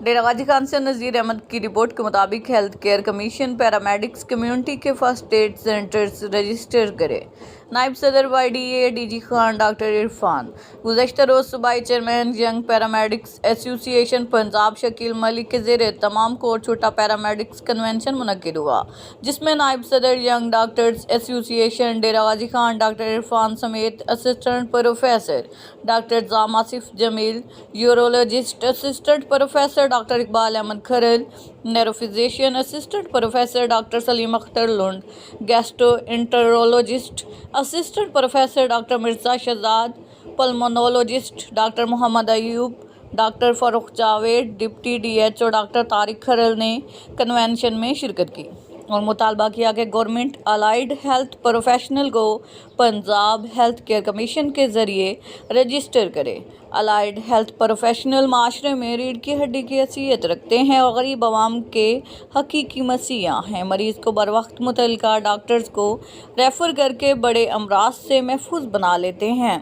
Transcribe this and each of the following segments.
ڈیرہ غازی خان سے نذیر احمد کی رپورٹ کے مطابق health care commission paramedics community کے فرسٹ ایڈ سینٹرز رجسٹر کرے۔ نائب صدر Y D A D G Khan doctor Irfan گزشتہ روز صوبائی چیئرمین ینگ پیرامیڈکس ایسوسی ایشن پنجاب شکیل ملک کے زیر اہتمام کور چھوٹا پیرامیڈکس کنونشن منعقد ہوا، جس میں نائب صدر young doctors association Dera Ghazi Khan doctor Irfan سمیت اسسٹنٹ پروفیسر ڈاکٹر زام Asif Jamil, urologist assistant professor doctor Iqbal Ahmed Kharal, neuro physician assistant professor doctor Saleem Akhtar Lund, gastroenterologist assistant professor doctor Mirza Shahzad, pulmonologist doctor Muhammad Ayub, doctor Farooq Javed, deputy D H O doctor Tariq Kharal نے convention میں شرکت کی اور مطالبہ کیا کہ گورنمنٹ الائیڈ ہیلتھ پروفیشنل کو پنجاب ہیلتھ کیئر کمیشن کے ذریعے رجسٹر کرے۔ الائیڈ ہیلتھ پروفیشنل معاشرے میں ریڑھ کی ہڈی کی حیثیت رکھتے ہیں اور غریب عوام کے حقیقی مسیحا ہیں۔ مریض کو بروقت متعلقہ ڈاکٹرز کو ریفر کر کے بڑے امراض سے محفوظ بنا لیتے ہیں۔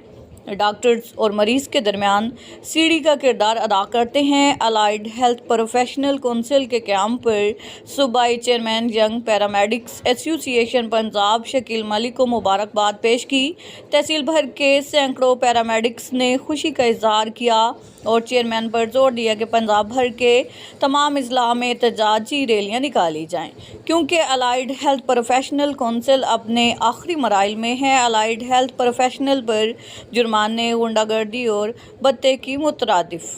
ڈاکٹرز اور مریض کے درمیان سیڑھی کا کردار ادا کرتے ہیں۔ الائیڈ ہیلتھ پروفیشنل کونسل کے قیام پر صوبائی چیئرمین ینگ پیرامیڈکس ایسوسی ایشن پنجاب شکیل ملک کو مبارکباد پیش کی۔ تحصیل بھر کے سینکڑوں پیرامیڈکس نے خوشی کا اظہار کیا اور چیئرمین پر زور دیا کہ پنجاب بھر کے تمام اضلاع میں احتجاجی ریلیاں نکالی جائیں، کیونکہ الائیڈ ہیلتھ پروفیشنل کونسل اپنے آخری مراحل میں ہے۔ الائیڈ ہیلتھ پروفیشنل پر جرمانے، غنڈہ گردی اور بھتے کی مترادف